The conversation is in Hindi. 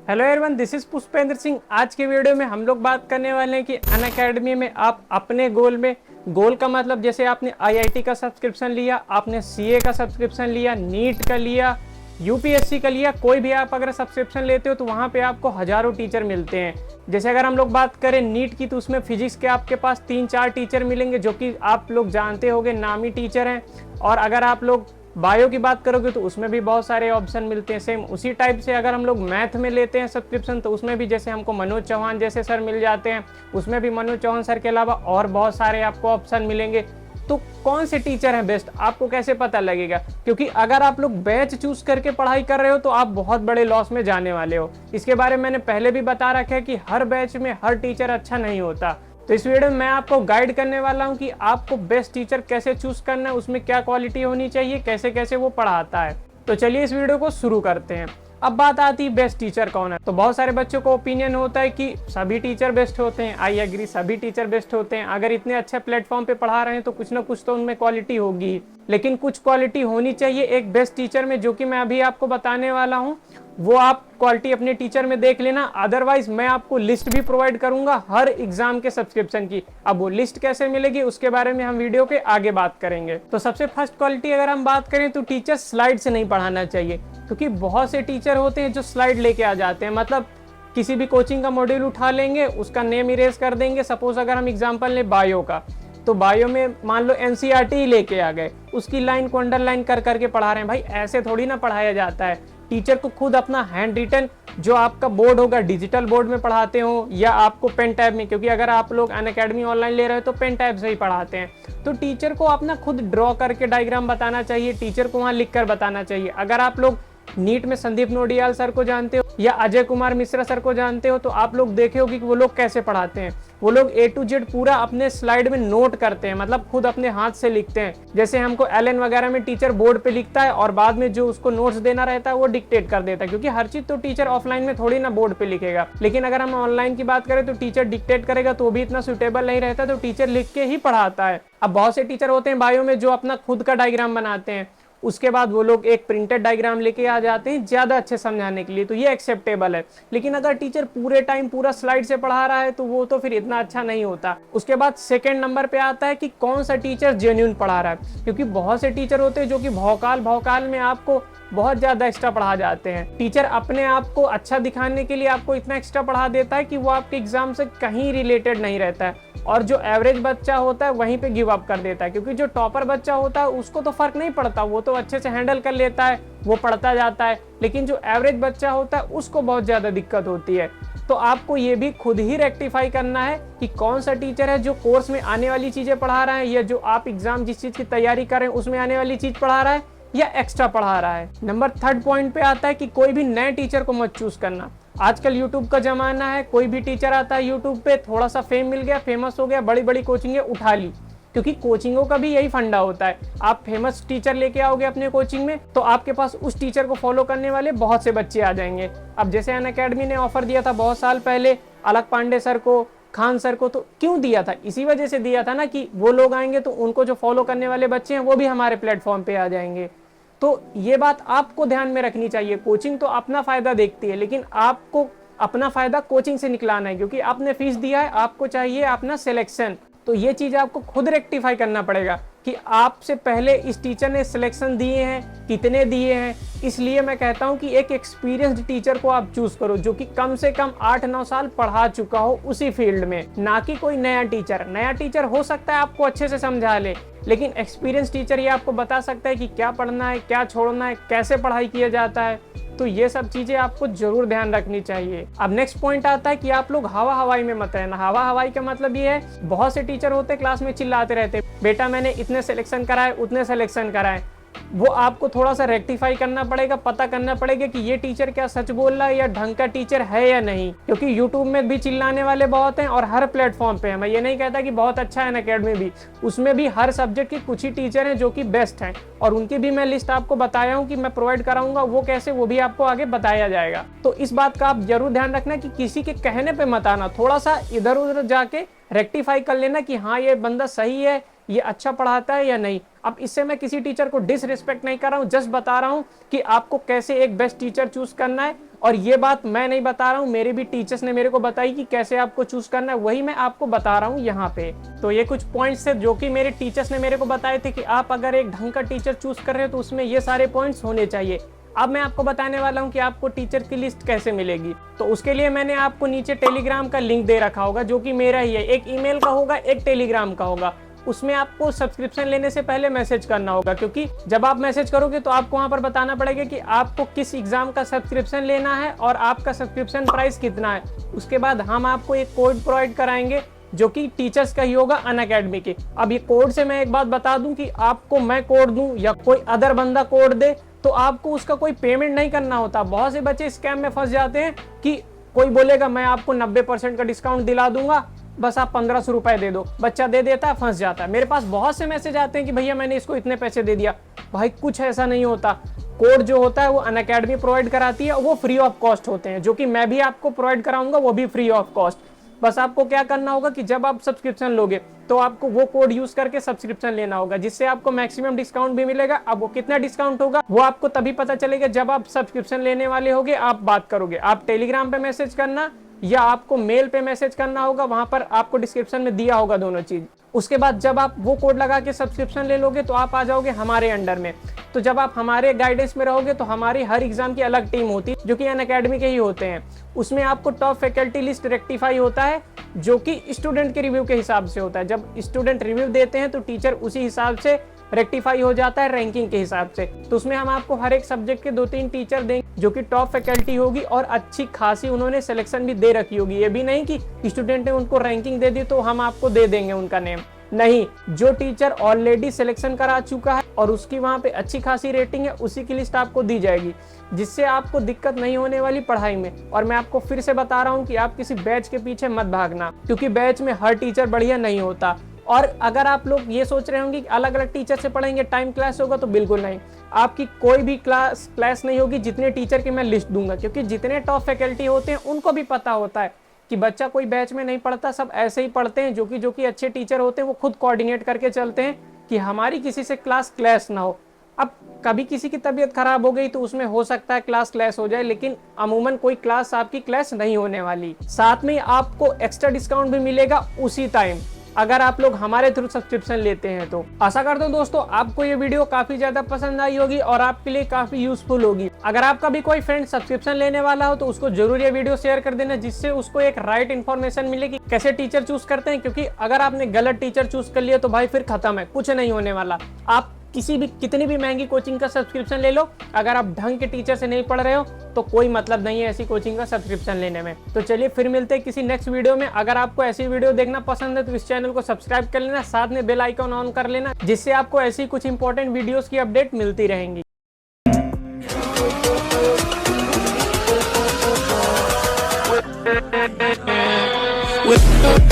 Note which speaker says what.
Speaker 1: Hello everyone, this is Pushpendra Singh. आज के वीडियो में हम लोग बात करने वाले हैं कि अनअकैडमी में आप अपने गोल का मतलब जैसे आपने आईआईटी का सब्सक्रिप्शन लिया, आपने सीए का सब्सक्रिप्शन लिया, नीट का लिया, यूपीएससी का लिया, कोई भी आप अगर सब्सक्रिप्शन लेते हो तो वहाँ पे आपको हजारों टीचर मिलते हैं। जैसे अगर हम लोग बात करें नीट की तो उसमें फिजिक्स के आपके पास 3-4 टीचर मिलेंगे जो कि आप लोग जानते होंगे, नामी टीचर हैं। और अगर आप लोग बायो की बात करोगे तो उसमें भी बहुत सारे ऑप्शन मिलते हैं। सेम उसी टाइप से अगर हम लोग मैथ में लेते हैं सब्सक्रिप्शन तो उसमें भी जैसे हमको मनोज चौहान जैसे सर मिल जाते हैं, उसमें भी मनोज चौहान सर के अलावा और बहुत सारे आपको ऑप्शन मिलेंगे। तो कौन से टीचर हैं बेस्ट आपको कैसे पता लगेगा? क्योंकि अगर आप लोग बैच चूज करके पढ़ाई कर रहे हो तो आप बहुत बड़े लॉस में जाने वाले हो। इसके बारे में मैंने पहले भी बता रखा है कि हर बैच में हर टीचर अच्छा नहीं होता। तो इस वीडियो में मैं आपको गाइड करने वाला हूं कि आपको बेस्ट टीचर कैसे चूज करना है, उसमें क्या क्वालिटी होनी चाहिए, कैसे कैसे वो पढ़ाता है। तो चलिए इस वीडियो को शुरू करते हैं। अब बात आती है बेस्ट टीचर कौन है। तो बहुत सारे बच्चों को ओपिनियन होता है कि सभी टीचर बेस्ट होते हैं। आई एग्री, सभी टीचर बेस्ट होते हैं। अगर इतने अच्छे प्लेटफॉर्म पे पढ़ा रहे हैं तो कुछ ना कुछ तो उनमें क्वालिटी होगी, लेकिन कुछ क्वालिटी होनी चाहिए एक बेस्ट टीचर में, जो कि मैं अभी आपको बताने वाला हूँ। वो आप क्वालिटी अपने टीचर में देख लेना। अदरवाइज मैं आपको लिस्ट भी प्रोवाइड करूंगा हर एग्जाम के सब्सक्रिप्शन की। अब वो लिस्ट कैसे मिलेगी उसके बारे में हम वीडियो के आगे बात करेंगे। तो सबसे फर्स्ट क्वालिटी अगर हम बात करें तो टीचर स्लाइड से नहीं पढ़ाना चाहिए, क्योंकि बहुत से टीचर होते हैं जो स्लाइड लेके आ जाते हैं। मतलब किसी भी कोचिंग का मॉड्यूल उठा लेंगे, उसका नेम इरेज कर देंगे। सपोज अगर हम एग्जाम्पल लें बायो का, तो बायो में मान लो एनसीईआरटी ही लेके आ गए, उसकी लाइन को अंडरलाइन कर करके पढ़ा रहे हैं। भाई ऐसे थोड़ी ना पढ़ाया जाता है। टीचर को खुद अपना हैंड रिटन जो आपका बोर्ड होगा डिजिटल बोर्ड में पढ़ाते हो या आपको पेन टैब में, क्योंकि अगर आप लोग अनअकैडमी ऑनलाइन ले रहे हो तो पेन टैब से ही पढ़ाते हैं। तो टीचर को अपना खुद ड्रॉ करके डायग्राम बताना चाहिए, टीचर को वहाँ लिख कर बताना चाहिए। अगर आप लोग नीट में संदीप नोडियाल सर को जानते हो या अजय कुमार मिश्रा सर को जानते हो तो आप लोग देखे होगी कि वो लोग कैसे पढ़ाते हैं। वो लोग A to Z पूरा अपने स्लाइड में नोट करते हैं, मतलब खुद अपने हाथ से लिखते हैं। जैसे हमको एलएन वगैरह में टीचर बोर्ड पे लिखता है और बाद में जो उसको नोट्स देना रहता है वो डिक्टेट कर देता है, क्योंकि हर चीज तो टीचर ऑफलाइन में थोड़ी ना बोर्ड पे लिखेगा। लेकिन अगर हम ऑनलाइन की बात करें तो टीचर डिक्टेट करेगा तो भी इतना सुटेबल नहीं रहता, तो टीचर लिख के ही पढ़ाता है। अब बहुत से टीचर होते हैं बायो में जो अपना खुद का डायग्राम बनाते हैं, उसके बाद वो लोग एक प्रिंटेड डायग्राम लेके आ जाते हैं ज्यादा अच्छे समझाने के लिए, तो ये एक्सेप्टेबल है। लेकिन अगर टीचर पूरे टाइम पूरा स्लाइड से पढ़ा रहा है तो वो तो फिर इतना अच्छा नहीं होता। उसके बाद सेकंड नंबर पे आता है कि कौन सा टीचर जेन्युइन पढ़ा रहा है, क्योंकि बहुत से टीचर होते हैं जो कि भौकाल में आपको बहुत ज्यादा एक्स्ट्रा पढ़ा जाते हैं। टीचर अपने आप को अच्छा दिखाने के लिए आपको इतना एक्स्ट्रा पढ़ा देता है कि वो आपके एग्जाम से कहीं रिलेटेड नहीं रहता है, और जो एवरेज बच्चा होता है वहीं पे गिव अप कर देता है। क्योंकि जो टॉपर बच्चा होता है उसको तो फर्क नहीं पड़ता, वो तो अच्छे से हैंडल कर लेता है, वो पढ़ता जाता है। लेकिन जो एवरेज बच्चा होता है उसको बहुत ज्यादा दिक्कत होती है। तो आपको ये भी खुद ही रेक्टिफाई करना है कि कौन सा टीचर है जो कोर्स में आने वाली चीजें पढ़ा रहा है, या जो आप एग्जाम जिस चीज की तैयारी कर रहे हैं उसमें आने वाली चीज पढ़ा रहा है या एक्स्ट्रा पढ़ा रहा है। नंबर थर्ड पॉइंट पे आता है कि कोई भी नए टीचर को मत चूज करना। आजकल यूट्यूब का जमाना है, कोई भी टीचर आता है यूट्यूब पे, थोड़ा सा फेम मिल गया, फेमस हो गया, बड़ी बड़ी कोचिंगें उठा ली। क्योंकि कोचिंगों का भी यही फंडा होता है, आप फेमस टीचर लेके आओगे अपने कोचिंग में तो आपके पास उस टीचर को फॉलो करने वाले बहुत से बच्चे आ जाएंगे। अब जैसे अनअकैडमी ने ऑफर दिया था बहुत साल पहले अलक पांडे सर को, खान सर को, तो क्यों दिया था? इसी वजह से दिया था ना कि वो लोग आएंगे तो उनको जो फॉलो करने वाले बच्चे हैं वो भी हमारे प्लेटफॉर्म पे आ जाएंगे। तो ये बात आपको ध्यान में रखनी चाहिए। कोचिंग तो अपना फायदा देखती है, लेकिन आपको अपना फायदा कोचिंग से निकलाना है, क्योंकि आपने फीस दिया है, आपको चाहिए अपना सिलेक्शन। तो ये चीज आपको खुद रेक्टिफाई करना पड़ेगा कि आपसे पहले इस टीचर ने सिलेक्शन दिए हैं, कितने दिए हैं। इसलिए मैं कहता हूं कि एक एक्सपीरियंस्ड टीचर को आप चूज करो जो कि कम से कम 8-9 साल पढ़ा चुका हो उसी फील्ड में, ना कि कोई नया टीचर। नया टीचर हो सकता है आपको अच्छे से समझा ले, लेकिन एक्सपीरियंस टीचर ये आपको बता सकता है कि क्या पढ़ना है, क्या छोड़ना है, कैसे पढ़ाई किया जाता है। तो ये सब चीजें आपको जरूर ध्यान रखनी चाहिए। अब नेक्स्ट पॉइंट आता है कि आप लोग हवा हवाई में मत रहना। हवा हवाई का मतलब ये है, बहुत से टीचर होते क्लास में चिल्लाते रहते, बेटा मैंने इतने सिलेक्शन कराए, उतने सिलेक्शन कराए। वो आपको थोड़ा सा रेक्टिफाई करना पड़ेगा, पता करना पड़ेगा कि ये टीचर क्या सच बोल रहा है या ढंग का टीचर है या नहीं। क्योंकि यूट्यूब में भी चिल्लाने वाले बहुत हैं और हर प्लेटफॉर्म पे है। मैं ये नहीं कहता कि बहुत अच्छा है अनअकैडमी भी, उसमें भी हर सब्जेक्ट के कुछ ही टीचर हैं जो कि बेस्ट हैं, और उनकी भी मैं लिस्ट आपको बताया हूँ कि मैं प्रोवाइड कराऊंगा। वो कैसे, वो भी आपको आगे बताया जाएगा। तो इस बात का आप जरूर ध्यान रखना कि किसी के कहने पे मत आना, थोड़ा सा इधर उधर जाके रेक्टिफाई कर लेना कि हाँ ये बंदा सही है, ये अच्छा पढ़ाता है या नहीं। अब इससे मैं किसी टीचर को डिसरिस्पेक्ट नहीं कर रहा हूँ, जस्ट बता रहा हूँ कि आपको कैसे एक बेस्ट टीचर चूज करना है। और ये बात मैं नहीं बता रहा हूँ, मेरे भी टीचर्स ने मेरे को बताई कि कैसे आपको चूज करना है, वही मैं आपको बता रहा हूँ यहाँ पे। तो ये कुछ पॉइंट्स थे जो कि मेरे टीचर्स ने मेरे को बताए थे कि आप अगर एक ढंग का टीचर चूज कर रहे हो तो उसमें ये सारे पॉइंट्स होने चाहिए। अब मैं आपको बताने वाला हूँ कि आपको टीचर की लिस्ट कैसे मिलेगी। तो उसके लिए मैंने आपको नीचे टेलीग्राम का लिंक दे रखा होगा, जो कि मेरा ही है। एक ईमेल का होगा, एक टेलीग्राम का होगा। उसमें आपको सब्सक्रिप्शन लेने से पहले मैसेज करना होगा, क्योंकि जब आप मैसेज करोगे तो आपको वहां पर बताना पड़ेगा कि आपको किस एग्जाम का सब्सक्रिप्शन लेना है और आपका सब्सक्रिप्शन प्राइस कितना है। उसके बाद हम आपको एक कोड प्रोवाइड कराएंगे जो कि टीचर्स का ही होगा, अनअकैडमी के। अब ये कोड से मैं एक बात बता दूं कि आपको मैं कोड दूं या कोई अदर बंदा कोड दे तो आपको उसका कोई पेमेंट नहीं करना होता। बहुत से बच्चे स्कैम में फंस जाते हैं कि कोई बोलेगा मैं आपको 90% का डिस्काउंट दिला दूंगा, बस आप 1500 रुपए दे दो। बच्चा दे देता है, फंस जाता है। मेरे पास बहुत से मैसेज आते हैं कि भैया मैंने इसको इतने पैसे दे दिया। भाई कुछ ऐसा नहीं होता। कोड जो होता है वो अनअकैडमी प्रोवाइड कराती है, वो फ्री ऑफ कॉस्ट होते हैं, जो कि मैं भी आपको प्रोवाइड कराऊंगा, वो भी फ्री ऑफ कॉस्ट। बस आपको क्या करना होगा कि जब आप सब्सक्रिप्शन लोगे तो आपको वो कोड यूज करके सब्सक्रिप्शन लेना होगा, जिससे आपको मैक्सिमम डिस्काउंट भी मिलेगा। अब वो कितना डिस्काउंट होगा वो आपको तभी पता चलेगा जब आप सब्सक्रिप्शन लेने वाले होगे, आप बात करोगे। आप टेलीग्राम पे मैसेज करना या आपको मेल पे मैसेज करना होगा, वहां पर आपको डिस्क्रिप्शन में दिया होगा दोनों चीज। उसके बाद जब आप वो कोड लगा के सब्सक्रिप्शन ले लोगे तो आप आ जाओगे हमारे अंडर में। तो जब आप हमारे गाइडेंस में रहोगे तो हमारी हर एग्जाम की अलग टीम होती है, जो कि अनअकैडमी के ही होते हैं। उसमें आपको टॉप फैकल्टी लिस्ट रेक्टिफाई होता है, जो कि स्टूडेंट के रिव्यू के हिसाब से होता है। जब स्टूडेंट रिव्यू देते हैं तो टीचर उसी हिसाब से रेक्टिफाई हो जाता है रैंकिंग के हिसाब से। तो उसमें हम आपको हर एक सब्जेक्ट के 2-3 टीचर देंगे जो कि टॉप फैकल्टी होगी और अच्छी खासी उन्होंने सिलेक्शन भी दे रखी होगी। ये भी नहीं कि स्टूडेंट ने उनको रैंकिंग दे दी तो हम आपको दे देंगे उनका नेम, नहीं। जो टीचर ऑलरेडी सिलेक्शन करा चुका है और उसकी वहां पे अच्छी खासी रेटिंग है, उसी की लिस्ट आपको दी जाएगी, जिससे आपको दिक्कत नहीं होने वाली पढ़ाई में। और मैं आपको फिर से बता रहा हूँ कि आप किसी बैच के पीछे मत भागना, क्योंकि बैच में हर टीचर बढ़िया नहीं होता। और अगर आप लोग ये सोच रहे होंगे कि अलग अलग टीचर से पढ़ेंगे, टाइम क्लास होगा, तो बिल्कुल नहीं। आपकी कोई भी क्लास नहीं होगी जितने टीचर की मैं लिस्ट दूंगा, क्योंकि जितने टॉप फैकल्टी होते हैं उनको भी पता होता है कि बच्चा कोई बैच में नहीं पढ़ता, सब ऐसे ही पढ़ते हैं। जो कि अच्छे टीचर होते हैं वो खुद कोऑर्डिनेट करके चलते हैं कि हमारी किसी से क्लास ना हो। अब कभी किसी की तबीयत खराब हो गई तो उसमें हो सकता है क्लास हो जाए, लेकिन अमूमन कोई क्लास आपकी क्लास नहीं होने वाली। साथ में आपको एक्स्ट्रा डिस्काउंट भी मिलेगा उसी टाइम, अगर आप लोग हमारे थ्रू सब्सक्रिप्शन लेते हैं तो। आशा करता हूं दोस्तों आपको ये वीडियो काफी ज्यादा पसंद आई होगी और आपके लिए काफी यूजफुल होगी। अगर आपका भी कोई फ्रेंड सब्सक्रिप्शन लेने वाला हो तो उसको जरूर ये वीडियो शेयर कर देना, जिससे उसको एक राइट इन्फॉर्मेशन मिले कि कैसे टीचर चूज करते हैं। क्योंकि अगर आपने गलत टीचर चूज कर लिया तो भाई फिर खत्म है, कुछ नहीं होने वाला। आप कितनी भी महंगी कोचिंग का सब्सक्रिप्शन ले लो, अगर आप ढंग के टीचर से नहीं पढ़ रहे हो तो कोई मतलब नहीं है ऐसी कोचिंग का सब्सक्रिप्शन लेने में। तो चलिए फिर मिलते हैं किसी नेक्स्ट वीडियो में। अगर आपको ऐसी वीडियो देखना पसंद है तो इस चैनल को सब्सक्राइब कर लेना, साथ में बेल आइकन ऑन कर लेना, जिससे आपको ऐसी कुछ इंपॉर्टेंट वीडियोस की अपडेट मिलती रहेंगी।
Speaker 2: With